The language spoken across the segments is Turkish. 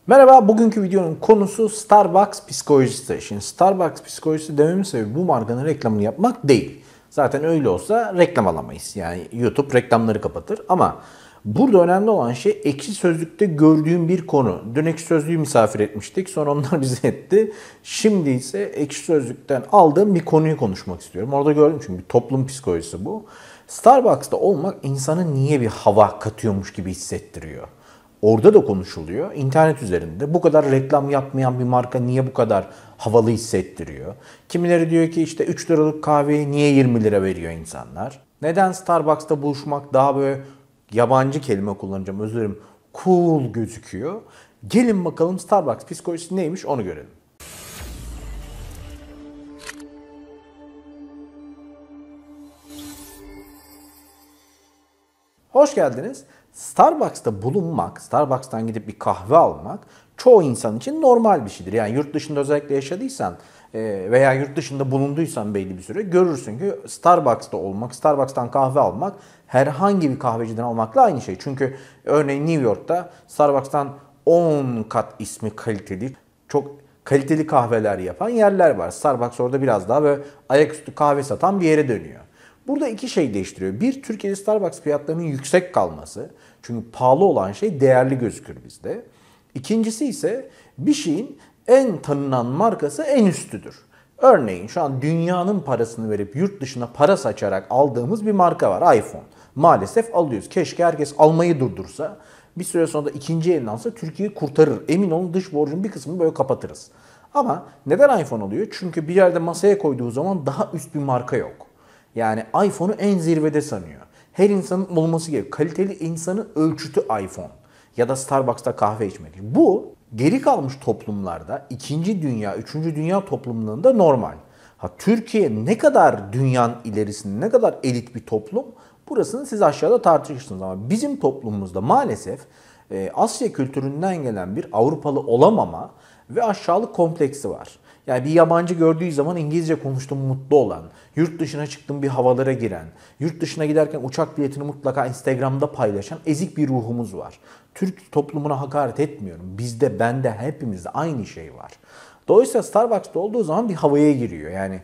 Merhaba, bugünkü videonun konusu Starbucks psikolojisi. Şimdi Starbucks psikolojisi dememin sebebi bu markanın reklamını yapmak değil. Zaten öyle olsa reklam alamayız. Yani YouTube reklamları kapatır. Ama burada önemli olan şey Ekşi Sözlük'te gördüğüm bir konu. Dün Ekşi Sözlük'ü misafir etmiştik. Sonra onlar bizi etti. Şimdi ise Ekşi Sözlük'ten aldığım bir konuyu konuşmak istiyorum. Orada gördüm çünkü bir toplum psikolojisi bu. Starbucks'ta olmak insana niye bir hava katıyormuş gibi hissettiriyor? Orada da konuşuluyor. İnternet üzerinde bu kadar reklam yapmayan bir marka niye bu kadar havalı hissettiriyor? Kimileri diyor ki işte 3 liralık kahveyi niye 20 lira veriyor insanlar? Neden Starbucks'ta buluşmak daha böyle yabancı kelime kullanacağım özür dilerim cool gözüküyor? Gelin bakalım Starbucks psikolojisi neymiş onu görelim. Hoş geldiniz. Starbucks'ta bulunmak, Starbucks'tan gidip bir kahve almak çoğu insan için normal bir şeydir. Yani yurt dışında özellikle yaşadıysan veya yurt dışında bulunduysan belli bir süre görürsün ki Starbucks'ta olmak, Starbucks'tan kahve almak herhangi bir kahveciden almakla aynı şey. Çünkü örneğin New York'ta Starbucks'tan 10 kat ismi kaliteli, çok kaliteli kahveler yapan yerler var. Starbucks orada biraz daha böyle ayaküstü kahve satan bir yere dönüyor. Burada iki şey değiştiriyor. Bir, Türkiye'de Starbucks fiyatlarının yüksek kalması. Çünkü pahalı olan şey değerli gözükür bizde. İkincisi ise bir şeyin en tanınan markası en üstüdür. Örneğin şu an dünyanın parasını verip yurt dışına para saçarak aldığımız bir marka var, iPhone. Maalesef alıyoruz. Keşke herkes almayı durdursa. Bir süre sonra da ikinci elini alsa Türkiye'yi kurtarır. Emin olun dış borcun bir kısmını böyle kapatırız. Ama neden iPhone alıyor? Çünkü bir yerde masaya koyduğu zaman daha üst bir marka yok. Yani iPhone'u en zirvede sanıyor. Her insanın olması gerekiyor. Kaliteli insanın ölçütü iPhone. Ya da Starbucks'ta kahve içmek. Bu geri kalmış toplumlarda, ikinci dünya, üçüncü dünya toplumlarında normal. Türkiye ne kadar dünyanın ilerisinde, ne kadar elit bir toplum, burasını siz aşağıda tartışırsınız. Ama bizim toplumumuzda maalesef Asya kültüründen gelen bir Avrupalı olamama ve aşağılık kompleksi var. Yani bir yabancı gördüğü zaman İngilizce konuştuğum mutlu olan, yurt dışına çıktığım bir havalara giren, yurt dışına giderken uçak biletini mutlaka Instagram'da paylaşan ezik bir ruhumuz var. Türk toplumuna hakaret etmiyorum. Bizde, bende, hepimizde aynı şey var. Dolayısıyla Starbucks'ta olduğu zaman bir havaya giriyor. Yani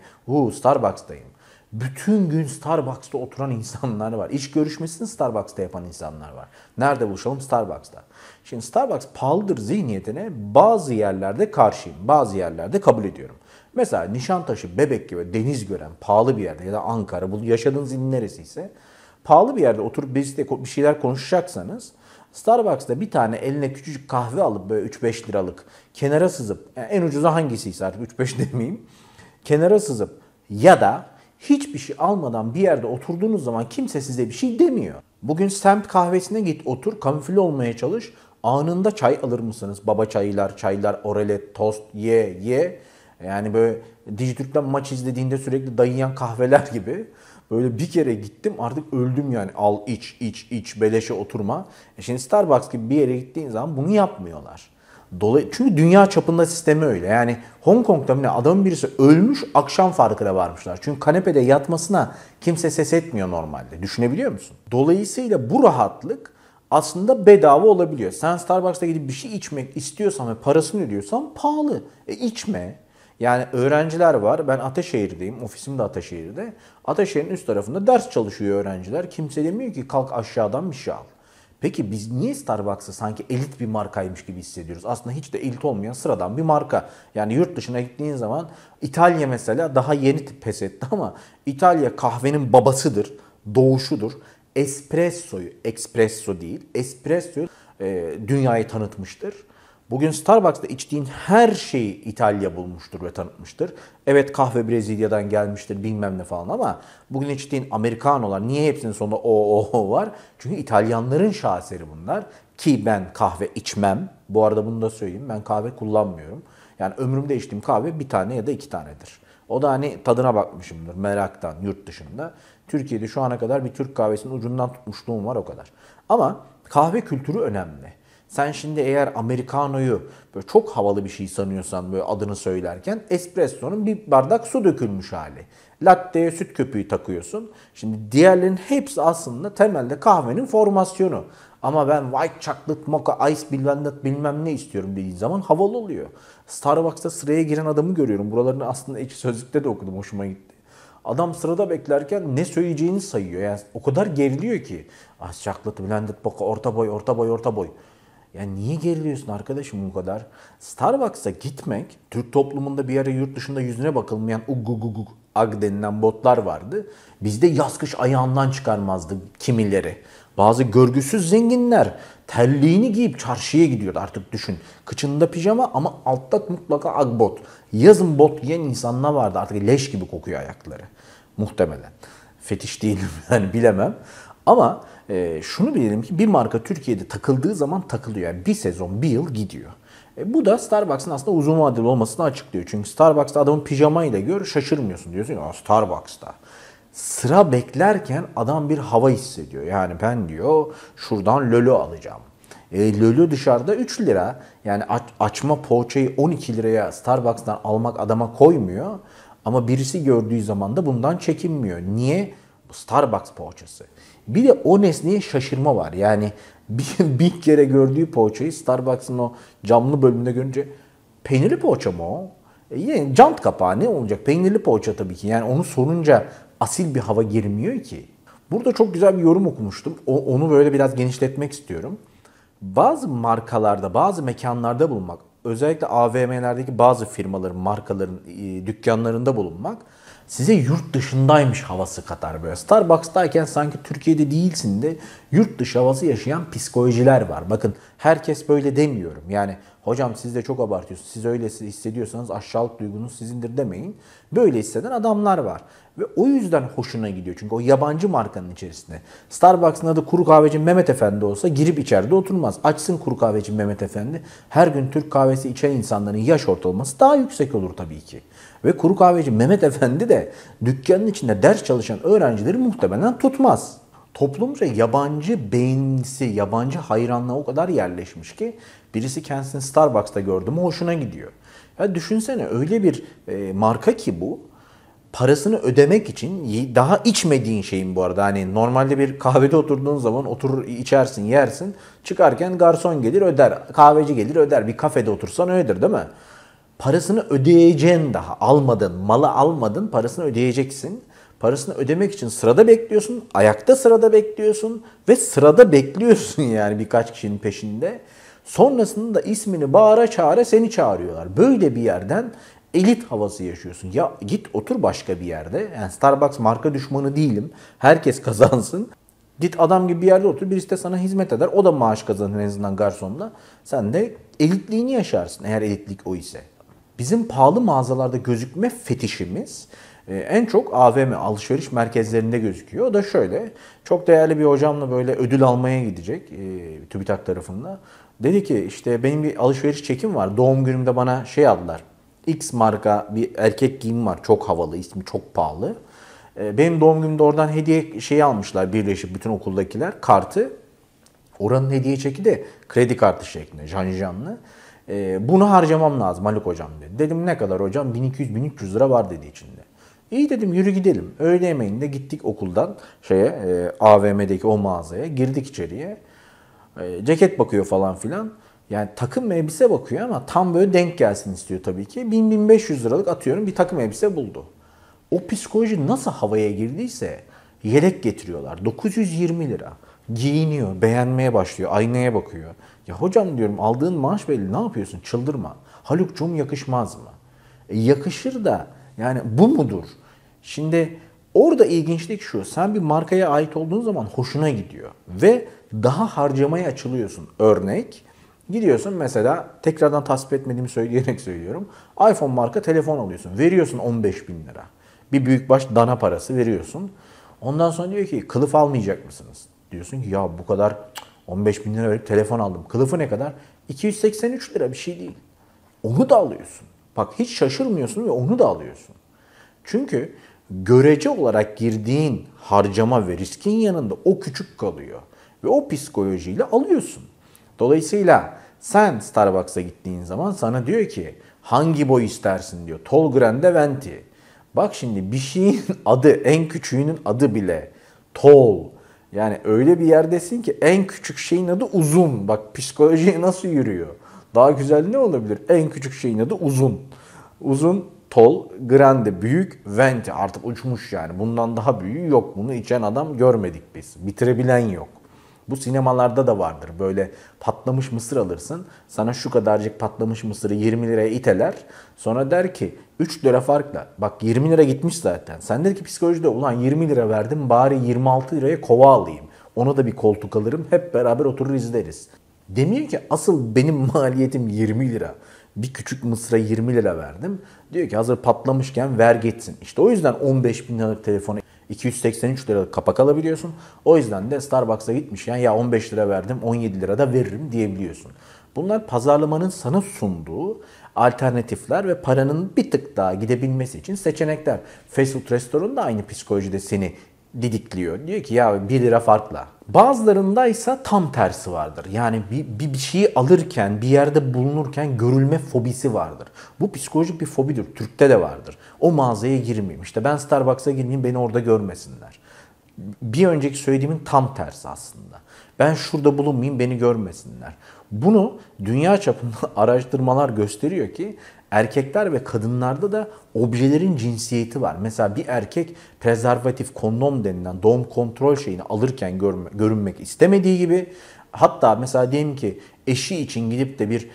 Starbucks'tayım. Bütün gün Starbucks'ta oturan insanlar var. İş görüşmesini Starbucks'ta yapan insanlar var. Nerede buluşalım? Starbucks'ta. Şimdi Starbucks pahalıdır zihniyetine bazı yerlerde karşıyım. Bazı yerlerde kabul ediyorum. Mesela Nişantaşı, Bebek gibi deniz gören pahalı bir yerde ya da Ankara, bu yaşadığınız il neresiyse pahalı bir yerde oturup bir şeyler konuşacaksanız Starbucks'ta bir tane eline küçücük kahve alıp böyle 3-5 liralık kenara sızıp yani en ucuzu hangisiyse artık 3-5 demeyeyim kenara sızıp ya da hiçbir şey almadan bir yerde oturduğunuz zaman kimse size bir şey demiyor. Bugün semt kahvesine git otur, kamufle olmaya çalış. Anında çay alır mısınız? Baba çaylar, oralet, tost, ye. Yani böyle Dijitürk'ten maç izlediğinde sürekli dayıyan kahveler gibi. Böyle bir kere gittim artık öldüm yani. Al iç beleşe oturma. Şimdi Starbucks gibi bir yere gittiğin zaman bunu yapmıyorlar. Çünkü dünya çapında sistemi öyle. Yani Hong Kong'da bile adamın birisi ölmüş akşam farkına varmışlar. Çünkü kanepede yatmasına kimse ses etmiyor normalde. Düşünebiliyor musun? Dolayısıyla bu rahatlık aslında bedava olabiliyor. Sen Starbucks'ta gidip bir şey içmek istiyorsan ve parasını ödüyorsan pahalı. İçme. Yani öğrenciler var. Ben Ataşehir'deyim. Ofisim de Ataşehir'de. Ataşehir'in üst tarafında ders çalışıyor öğrenciler. Kimse demiyor ki kalk aşağıdan bir şey al. Peki biz niye Starbucks'ı sanki elit bir markaymış gibi hissediyoruz? Aslında hiç de elit olmayan sıradan bir marka. Yani yurt dışına gittiğin zaman İtalya mesela daha yeni pes etti ama İtalya kahvenin babasıdır, doğuşudur. Espresso değil, espresso dünyayı tanıtmıştır. Bugün Starbucks'ta içtiğin her şeyi İtalya bulmuştur ve tanıtmıştır. Evet kahve Brezilya'dan gelmiştir bilmem ne falan ama bugün içtiğin Americano'lar niye hepsinin sonunda o var? Çünkü İtalyanların şaheseri bunlar. Ki ben kahve içmem. Bu arada bunu da söyleyeyim ben kahve kullanmıyorum. Yani ömrümde içtiğim kahve bir tane ya da iki tanedir. O da hani tadına bakmışımdır meraktan yurt dışında. Türkiye'de şu ana kadar bir Türk kahvesinin ucundan tutmuşluğum var o kadar. Ama kahve kültürü önemli. Sen şimdi eğer Americano'yu böyle çok havalı bir şey sanıyorsan böyle adını söylerken espresso'nun bir bardak su dökülmüş hali. Latte'ye süt köpüğü takıyorsun. Şimdi diğerlerin hepsi aslında temelde kahvenin formasyonu. Ama ben white chocolate mocha ice bilmem ne istiyorum dediğin zaman havalı oluyor. Starbucks'ta sıraya giren adamı görüyorum. Buralarını aslında Ekşi Sözlük'te de okudum, hoşuma gitti. Adam sırada beklerken ne söyleyeceğini sayıyor. Yani o kadar geriliyor ki. Ice chocolate blended mocha orta boy orta boy orta boy. Yani niye geriliyorsun arkadaşım bu kadar? Starbucks'a gitmek, Türk toplumunda bir ara yurt dışında yüzüne bakılmayan uggugugug ag denilen botlar vardı. Bizde yaz kış ayağından çıkarmazdı kimileri. Bazı görgüsüz zenginler terliğini giyip çarşıya gidiyordu, artık düşün. Kıçında pijama ama altta mutlaka ag bot. Yazın bot giyen insanlar vardı, artık leş gibi kokuyor ayakları. Muhtemelen. Fetiş değilim yani, bilemem. Ama şunu bilelim ki bir marka Türkiye'de takıldığı zaman takılıyor. Yani bir sezon, bir yıl gidiyor. Bu da Starbucks'ın aslında uzun vadeli olmasını açıklıyor. Çünkü Starbucks'ta adamın pijamayla gör, şaşırmıyorsun. Diyorsun ya Starbucks'ta. Sıra beklerken adam bir hava hissediyor. Yani ben diyor şuradan lolo alacağım. Lolo dışarıda 3 lira. Yani açma poğaçayı 12 liraya Starbucks'tan almak adama koymuyor. Ama birisi gördüğü zaman da bundan çekinmiyor. Niye? Bu Starbucks poğaçası. Bir de o nesneye şaşırma var. Yani bir kere gördüğü poğaçayı Starbucks'ın o camlı bölümünde görünce peynirli poğaça mı o? Yani cant kapağı ne olacak? Peynirli poğaça tabii ki. Yani onu sorunca asil bir hava girmiyor ki. Burada çok güzel bir yorum okumuştum. Onu böyle biraz genişletmek istiyorum. Bazı markalarda, bazı mekanlarda bulunmak, özellikle AVM'lerdeki bazı firmaların, markaların dükkanlarında bulunmak size yurt dışındaymış havası katar böyle. Starbucks'tayken sanki Türkiye'de değilsin de yurt dışı havası yaşayan psikolojiler var. Bakın herkes böyle demiyorum. Yani hocam siz de çok abartıyorsunuz. Siz öyle hissediyorsanız aşağılık duygunuz sizindir demeyin. Böyle hisseden adamlar var. Ve o yüzden hoşuna gidiyor. Çünkü o yabancı markanın içerisinde. Starbucks'ın adı Kuru Kahveci Mehmet Efendi olsa girip içeride oturmaz. Açsın Kuru Kahveci Mehmet Efendi. Her gün Türk kahvesi içen insanların yaş ortalaması daha yüksek olur tabii ki. Ve Kuru Kahveci Mehmet Efendi de dükkanın içinde ders çalışan öğrencileri muhtemelen tutmaz. Toplumca yabancı beğenisi, yabancı hayranlığa o kadar yerleşmiş ki birisi kendisini Starbucks'ta gördü mü hoşuna gidiyor. Ya düşünsene, öyle bir marka ki bu. Parasını ödemek için daha içmediğin şeyin bu arada. Hani normalde bir kahvede oturduğun zaman oturur içersin yersin. Çıkarken garson gelir öder. Kahveci gelir öder. Bir kafede otursan öyledir değil mi? Parasını ödeyeceksin daha. Almadın, malı almadın, parasını ödeyeceksin. Parasını ödemek için sırada bekliyorsun. Ayakta sırada bekliyorsun. Ve sırada bekliyorsun yani birkaç kişinin peşinde. Sonrasında da ismini bağıra çağıra seni çağırıyorlar. Böyle bir yerden elit havası yaşıyorsun. Ya git otur başka bir yerde. Yani Starbucks marka düşmanı değilim. Herkes kazansın. Git adam gibi bir yerde otur. Birisi de sana hizmet eder. O da maaş kazanır en azından garsonla. Sen de elitliğini yaşarsın eğer elitlik o ise. Bizim pahalı mağazalarda gözükme fetişimiz en çok AVM, alışveriş merkezlerinde gözüküyor. O da şöyle, çok değerli bir hocamla böyle ödül almaya gidecek TÜBİTAK tarafında. Dedi ki işte benim bir alışveriş çekim var. Doğum günümde bana şey aldılar. X marka bir erkek giyim var. Çok havalı, ismi çok pahalı. Benim doğum günümde oradan hediye şeyi almışlar birleşip bütün okuldakiler. Kartı. Oranın hediye çeki de kredi kartı şeklinde, canlı. Bunu harcamam lazım Haluk hocam dedi. Dedim ne kadar hocam? 1200-1300 lira var dedi içinde. İyi dedim, yürü gidelim. Öğle yemeğinde gittik okuldan AVM'deki o mağazaya. Girdik içeriye. Ceket bakıyor falan filan. Yani takım elbise bakıyor ama tam böyle denk gelsin istiyor tabii ki. 1000-1500 liralık atıyorum bir takım elbise buldu. O psikoloji nasıl havaya girdiyse yelek getiriyorlar. 920 lira. Giyiniyor, beğenmeye başlıyor, aynaya bakıyor. Ya hocam diyorum, aldığın maaş belli, ne yapıyorsun? Çıldırma. Haluk'cum yakışmaz mı? Yakışır da yani bu mudur? Şimdi orada ilginçlik şu. Sen bir markaya ait olduğun zaman hoşuna gidiyor. Ve daha harcamaya açılıyorsun. Örnek, gidiyorsun mesela, tekrardan tasvip etmediğimi söyleyerek söylüyorum. iPhone marka telefon alıyorsun. Veriyorsun 15 bin lira. Bir büyükbaş dana parası veriyorsun. Ondan sonra diyor ki kılıf almayacak mısınız? Diyorsun ki ya bu kadar 15 bin lira verip telefon aldım. Kılıfı ne kadar? 283 lira, bir şey değil. Onu da alıyorsun. Bak hiç şaşırmıyorsun ve onu da alıyorsun. Çünkü görece olarak girdiğin harcama ve riskin yanında o küçük kalıyor. Ve o psikolojiyle alıyorsun. Dolayısıyla sen Starbucks'a gittiğin zaman sana diyor ki hangi boy istersin diyor. Tall Grande Venti. Bak şimdi bir şeyin adı, en küçüğünün adı bile tall. Yani öyle bir yerdesin ki en küçük şeyin adı uzun. Bak psikolojiye nasıl yürüyor. Daha güzel ne olabilir? En küçük şeyin adı uzun. Uzun, tall, grande, büyük, venti. Artık uçmuş yani. Bundan daha büyüğü yok. Bunu içen adam görmedik biz. Bitirebilen yok. Bu sinemalarda da vardır. Böyle patlamış mısır alırsın. Sana şu kadarcık patlamış mısırı 20 liraya iteler. Sonra der ki 3 lira farkla. Bak 20 lira gitmiş zaten. Sendeki psikolojide ulan 20 lira verdim bari 26 liraya kova alayım. Ona da bir koltuk alırım. Hep beraber oturur izleriz. Demiyor ki asıl benim maliyetim 20 lira. Bir küçük mısıra 20 lira verdim. Diyor ki hazır patlamışken ver gitsin. İşte o yüzden 15 bin liralık telefonu 283 liralık kapak alabiliyorsun. O yüzden de Starbucks'a gitmişken ya 15 lira verdim 17 lira da veririm diyebiliyorsun. Bunlar pazarlamanın sana sunduğu alternatifler ve paranın bir tık daha gidebilmesi için seçenekler. Fast food restoranı da aynı psikolojide seni didikliyor. Diyor ki ya 1 lira farkla. Bazılarındaysa tam tersi vardır. Yani bir şeyi alırken, bir yerde bulunurken görülme fobisi vardır. Bu psikolojik bir fobidir. Türk'te de vardır. O mağazaya girmeyeyim. İşte ben Starbucks'a girmeyeyim, beni orada görmesinler. Bir önceki söylediğimin tam tersi aslında. Ben şurada bulunmayayım, beni görmesinler. Bunu dünya çapında araştırmalar gösteriyor ki erkekler ve kadınlarda da objelerin cinsiyeti var. Mesela bir erkek prezervatif, kondom denilen doğum kontrol şeyini alırken görünmek istemediği gibi, hatta mesela diyelim ki eşi için gidip de bir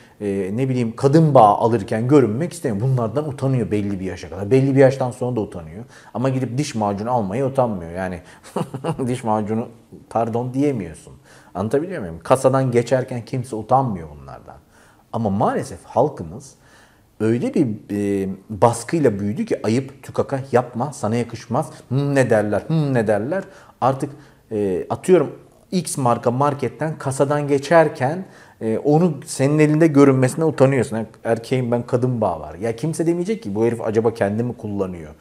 ne bileyim kadın bağı alırken görünmek istemiyor. Bunlardan utanıyor belli bir yaşa kadar. Belli bir yaştan sonra da utanıyor. Ama gidip diş macunu almaya utanmıyor. Yani diş macunu pardon diyemiyorsun. Anlatabiliyor muyum? Kasadan geçerken kimse utanmıyor bunlardan. Ama maalesef halkımız öyle bir baskıyla büyüdü ki ayıp, tükaka yapma, sana yakışmaz, ne derler, ne derler. Artık atıyorum X marka marketten kasadan geçerken onu senin elinde görünmesine utanıyorsun. Erkeğim ben, kadın bağı var. Ya kimse demeyecek ki bu herif acaba kendi mi kullanıyor?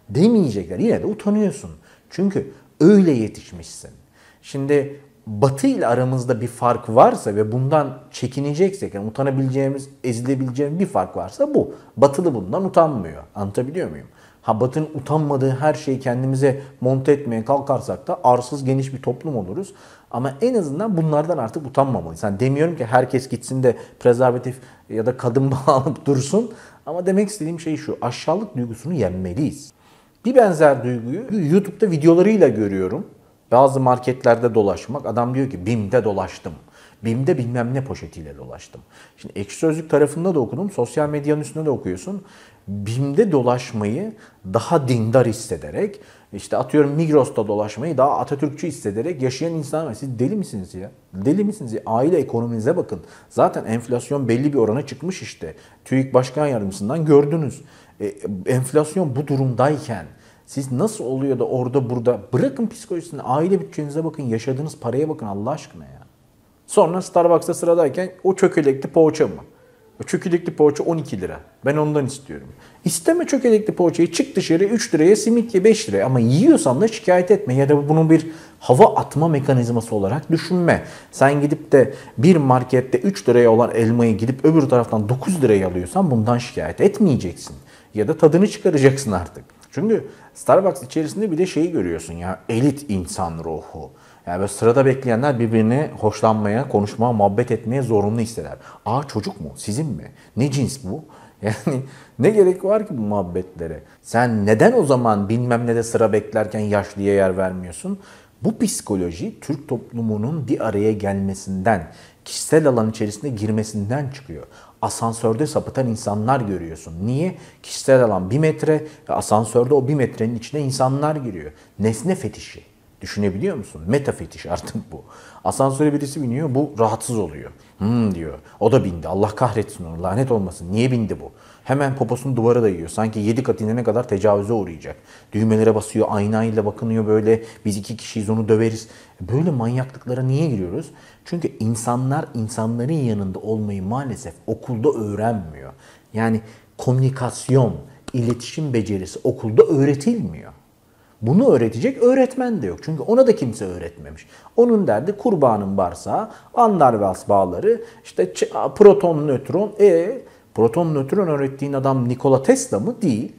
Demeyecekler. Yine de utanıyorsun. Çünkü öyle yetişmişsin. Şimdi Batı ile aramızda bir fark varsa ve bundan çekineceksek, yani utanabileceğimiz, ezilebileceğimiz bir fark varsa bu. Batılı bundan utanmıyor. Anlatabiliyor muyum? Ha Batı'nın utanmadığı her şeyi kendimize monte etmeye kalkarsak da arsız geniş bir toplum oluruz. Ama en azından bunlardan artık utanmamalıyız. Yani demiyorum ki herkes gitsin de prezervatif ya da kadın bağı alıp dursun. Ama demek istediğim şey şu: aşağılık duygusunu yenmeliyiz. Bir benzer duyguyu YouTube'da videolarıyla görüyorum. Bazı marketlerde dolaşmak. Adam diyor ki BİM'de dolaştım. BİM'de bilmem ne poşetiyle dolaştım. Şimdi Ekşi Sözlük tarafında da okudum. Sosyal medyanın üstünde de okuyorsun. BİM'de dolaşmayı daha dindar hissederek, işte atıyorum Migros'ta dolaşmayı daha Atatürkçü hissederek yaşayan insanlar var. Siz deli misiniz ya? Deli misiniz ya? Aile ekonominize bakın. Zaten enflasyon belli bir orana çıkmış işte. TÜİK Başkan Yardımcısından gördünüz. Enflasyon bu durumdayken siz nasıl oluyor da orada burada, bırakın psikolojisini, aile bütçenize bakın, yaşadığınız paraya bakın Allah aşkına ya. Sonra Starbucks'ta sıradayken o çökelekli poğaça mı? O çökelekli poğaça 12 lira. Ben ondan istiyorum. İsteme çökelekli poğaçayı, çık dışarı 3 liraya simit ye 5 liraya. Ama yiyorsan da şikayet etme ya da bunun bir hava atma mekanizması olarak düşünme. Sen gidip de bir markette 3 liraya olan elmayı gidip öbür taraftan 9 liraya alıyorsan bundan şikayet etmeyeceksin. Ya da tadını çıkaracaksın artık. Çünkü Starbucks içerisinde bir de şeyi görüyorsun ya, elit insan ruhu. Yani böyle sırada bekleyenler birbirini hoşlanmaya, konuşmaya, muhabbet etmeye zorunlu hisseder. Aa çocuk mu? Sizin mi? Ne cins bu? Yani ne gerek var ki bu muhabbetlere? Sen neden o zaman bilmem ne de sıra beklerken yaşlıya yer vermiyorsun? Bu psikoloji Türk toplumunun bir araya gelmesinden, kişisel alan içerisine girmesinden çıkıyor. Asansörde sapıtan insanlar görüyorsun. Niye? Kişisel alan 1 metre ve asansörde o 1 metrenin içine insanlar giriyor. Nesne fetişi. Düşünebiliyor musun? Meta fetiş artık bu. Asansöre birisi biniyor, bu rahatsız oluyor. Diyor. O da bindi. Allah kahretsin onu. Lanet olmasın. Niye bindi bu? Hemen poposunu duvara dayıyor. Sanki 7 kat inene kadar tecavüze uğrayacak. Düğmelere basıyor, aynayla bakınıyor böyle. Biz 2 kişiyiz, onu döveriz. Böyle manyaklıklara niye giriyoruz? Çünkü insanlar insanların yanında olmayı maalesef okulda öğrenmiyor. Yani komünikasyon, iletişim becerisi okulda öğretilmiyor. Bunu öğretecek öğretmen de yok. Çünkü ona da kimse öğretmemiş. Onun derdi kurbanın bağırsağı, Van der Waals bağları, işte proton, nötron. Proton, nötron öğrettiğin adam Nikola Tesla mı? Değil.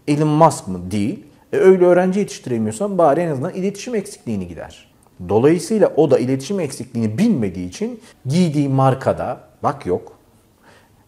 Elon Musk mı? Değil. Öyle öğrenci yetiştiremiyorsan bari en azından iletişim eksikliğini gider. Dolayısıyla o da iletişim eksikliğini bilmediği için giydiği markada, bak yok,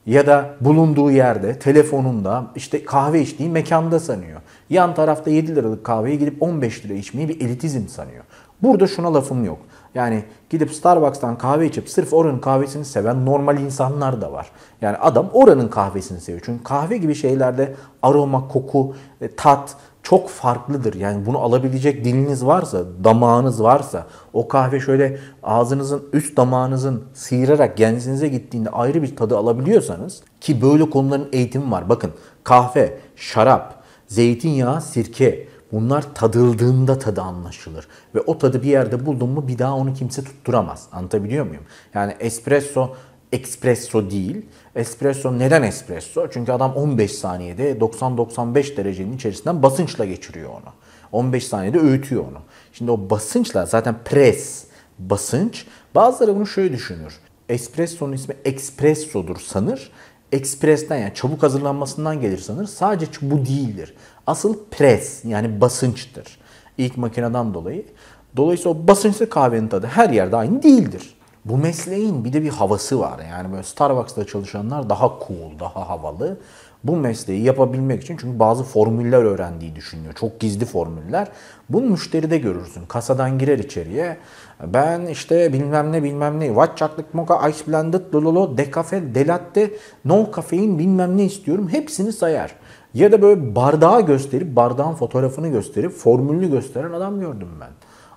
ya da bulunduğu yerde, telefonunda, işte kahve içtiği mekanda sanıyor. Yan tarafta 7 liralık kahveyi gidip 15 lira içmeyi bir elitizm sanıyor. Burada şuna lafım yok. Yani gidip Starbucks'tan kahve içip sırf oranın kahvesini seven normal insanlar da var. Yani adam oranın kahvesini seviyor. Çünkü kahve gibi şeylerde aroma, koku, tat çok farklıdır. Yani bunu alabilecek diliniz varsa, damağınız varsa, o kahve şöyle ağzınızın, üst damağınızın sıyırarak genzinize gittiğinde ayrı bir tadı alabiliyorsanız, ki böyle konuların eğitimi var. Bakın, kahve, şarap, zeytinyağı, sirke, bunlar tadıldığında tadı anlaşılır. Ve o tadı bir yerde buldun mu bir daha onu kimse tutturamaz. Anlatabiliyor muyum? Yani espresso değil. Espresso neden espresso? Çünkü adam 15 saniyede 90-95 derecenin içerisinden basınçla geçiriyor onu. 15 saniyede öğütüyor onu. Şimdi o basınçla zaten basınç. Bazıları bunu şöyle düşünür. Espresso'nun ismi espresso'dur sanır. Ekspresten, yani çabuk hazırlanmasından gelir sanır. Sadece bu değildir. Asıl pres, yani basınçtır. İlk makineden dolayı. Dolayısıyla o basınçlı kahvenin tadı her yerde aynı değildir. Bu mesleğin bir de bir havası var. Yani böyle Starbucks'ta çalışanlar daha cool, daha havalı. Bu mesleği yapabilmek için, çünkü bazı formüller öğrendiği düşünüyor. Çok gizli formüller. Bunu müşteride görürsün. Kasadan girer içeriye. Ben işte bilmem ne, white chocolate mocha, ice blended, lololo, decafe, delatte, no kafein bilmem ne istiyorum. Hepsini sayar. Ya da böyle bardağı gösterip, bardağın fotoğrafını gösterip, formülünü gösteren adam gördüm ben.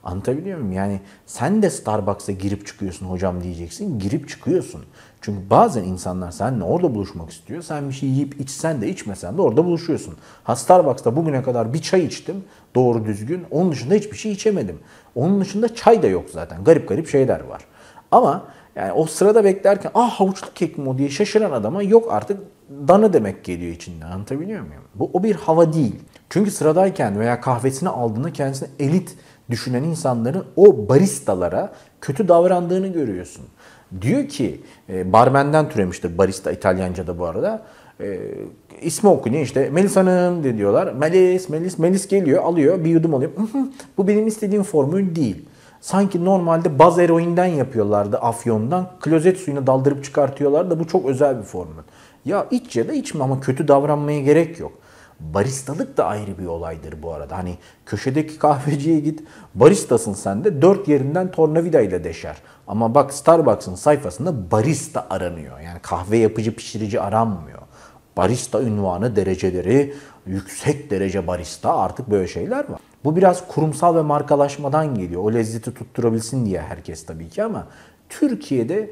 Anlatabiliyor muyum? Yani sen de Starbucks'a girip çıkıyorsun hocam diyeceksin. Girip çıkıyorsun. Çünkü bazen insanlar seninle orada buluşmak istiyor. Sen bir şey yiyip içsen de içmesen de orada buluşuyorsun. Ha, Starbucks'ta bugüne kadar bir çay içtim doğru düzgün. Onun dışında hiçbir şey içemedim. Onun dışında çay da yok zaten. Garip garip şeyler var. Ama yani o sırada beklerken havuçlu kek mi o diye şaşıran adama yok artık dana demek geliyor içinden. Anlatabiliyor muyum? O bir hava değil. Çünkü sıradayken veya kahvesini aldığında kendisine elit düşünen insanların o baristalara kötü davrandığını görüyorsun. Diyor ki, barmenden türemiştir barista İtalyanca'da bu arada. İsmi okunuyor işte, Melis Hanım diyorlar. Melis geliyor, alıyor, bir yudum alıyor. Bu benim istediğim formül değil. Sanki normalde baz eroinden yapıyorlardı afyondan. Klozet suyuna daldırıp çıkartıyorlar da bu çok özel bir formül. Ya iç ya da içme ama kötü davranmaya gerek yok. Baristalık da ayrı bir olaydır bu arada. Hani köşedeki kahveciye git, baristasın sen de, 4 yerinden tornavida ile deşer. Ama bak Starbucks'ın sayfasında barista aranıyor. Yani kahve yapıcı, pişirici aranmıyor. Barista ünvanı, dereceleri, yüksek derece barista, artık böyle şeyler var. Bu biraz kurumsal ve markalaşmadan geliyor. O lezzeti tutturabilsin diye herkes tabii ki, ama Türkiye'de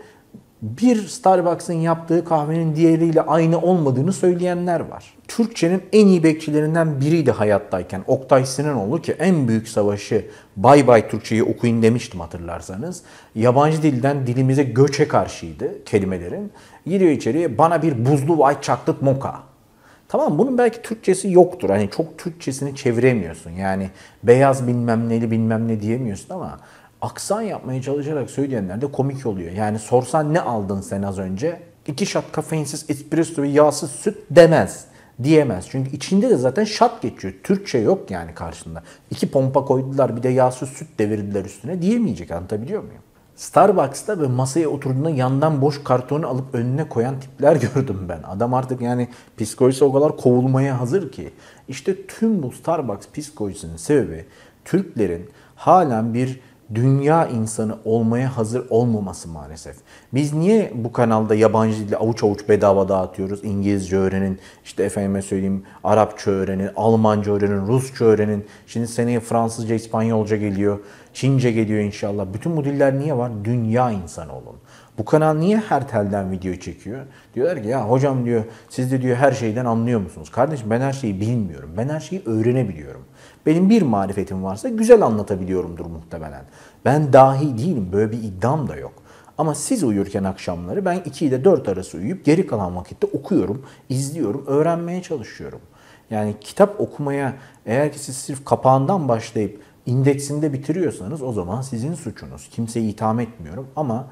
bir Starbucks'ın yaptığı kahvenin diğeriyle aynı olmadığını söyleyenler var. Türkçenin en iyi bekçilerinden biriydi hayattayken Oktay Sinanoğlu, ki en büyük savaşı Bay Bay Türkçeyi okuyun demiştim hatırlarsanız. Yabancı dilden dilimize göçe karşıydı kelimelerin. Giriyor içeriye, bana bir buzlu white chocolate mocha. Tamam, bunun belki Türkçesi yoktur. Hani çok Türkçesini çeviremiyorsun. Yani beyaz bilmem neli bilmem ne diyemiyorsun ama aksan yapmaya çalışarak söyleyenler de komik oluyor. Yani sorsan ne aldın sen az önce? 2 shot kafeinsiz espresso ve yağsız süt demez. Diyemez. Çünkü içinde de zaten shot geçiyor. Türkçe yok yani karşında. 2 pompa koydular, bir de yağsız süt devirdiler üstüne diyemeyecek. Anlatabiliyor muyum? Starbucks'ta böyle masaya oturduğunda yandan boş kartonu alıp önüne koyan tipler gördüm ben. Adam artık yani psikolojisi o kadar kovulmaya hazır ki. İşte tüm bu Starbucks psikolojisinin sebebi Türklerin halen bir dünya insanı olmaya hazır olmaması maalesef. Biz niye bu kanalda yabancı dili avuç avuç bedava dağıtıyoruz? İngilizce öğrenin, işte efendime söyleyeyim Arapça öğrenin, Almanca öğrenin, Rusça öğrenin. Şimdi seneye Fransızca, İspanyolca geliyor, Çince geliyor inşallah. Bütün bu diller niye var? Dünya insanı olun. Bu kanal niye her telden video çekiyor? Diyorlar ki ya hocam diyor, siz de diyor her şeyden anlıyor musunuz? Kardeşim, ben her şeyi bilmiyorum. Ben her şeyi öğrenebiliyorum. Benim bir marifetim varsa güzel anlatabiliyorumdur muhtemelen. Ben dahi değilim. Böyle bir iddiam da yok. Ama siz uyurken akşamları ben 2 ile 4 arası uyuyup geri kalan vakitte okuyorum, izliyorum, öğrenmeye çalışıyorum. Yani kitap okumaya eğer ki siz sırf kapağından başlayıp indeksinde bitiriyorsanız o zaman sizin suçunuz. Kimseyi itham etmiyorum ama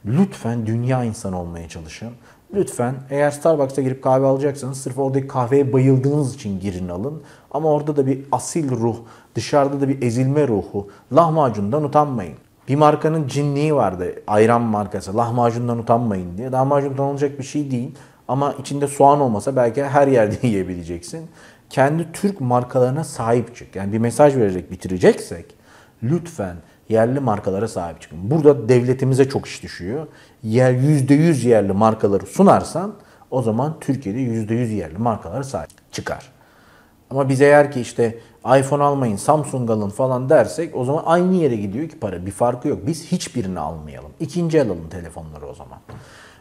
lütfen dünya insanı olmaya çalışın. Lütfen eğer Starbucks'a girip kahve alacaksanız sırf oradaki kahveye bayıldığınız için girin alın. Ama orada da bir asil ruh, dışarıda da bir ezilme ruhu. Lahmacundan utanmayın. Bir markanın cinliği vardı. Ayran markası. Lahmacundan utanmayın diye. Lahmacun utanılacak bir şey değil. Ama içinde soğan olmasa belki her yerde yiyebileceksin. Kendi Türk markalarına sahip çık. Yani bir mesaj vererek bitireceksek lütfen yerli markalara sahip çıkın. Burada devletimize çok iş düşüyor. %100 yerli markaları sunarsan o zaman Türkiye'de %100 yerli markalara sahip çıkar. Ama biz eğer ki işte iPhone almayın, Samsung alın falan dersek o zaman aynı yere gidiyor ki para. Bir farkı yok. Biz hiçbirini almayalım. İkinci el alalım telefonları o zaman.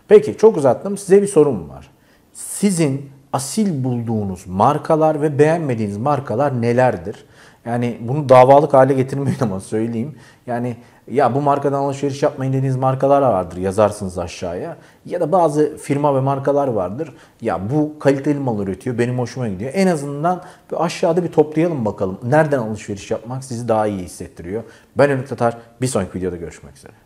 Peki çok uzattım. Size bir sorum var. Sizin asil bulduğunuz markalar ve beğenmediğiniz markalar nelerdir? Yani bunu davalık hale getirmeyin ama söyleyeyim. Yani ya bu markadan alışveriş yapmayın dediğiniz markalar vardır, yazarsınız aşağıya. Ya da bazı firma ve markalar vardır. Ya bu kaliteli mal üretiyor, benim hoşuma gidiyor. En azından aşağıda bir toplayalım bakalım. Nereden alışveriş yapmak sizi daha iyi hissettiriyor. Ben Ümit Tatar. Bir sonraki videoda görüşmek üzere.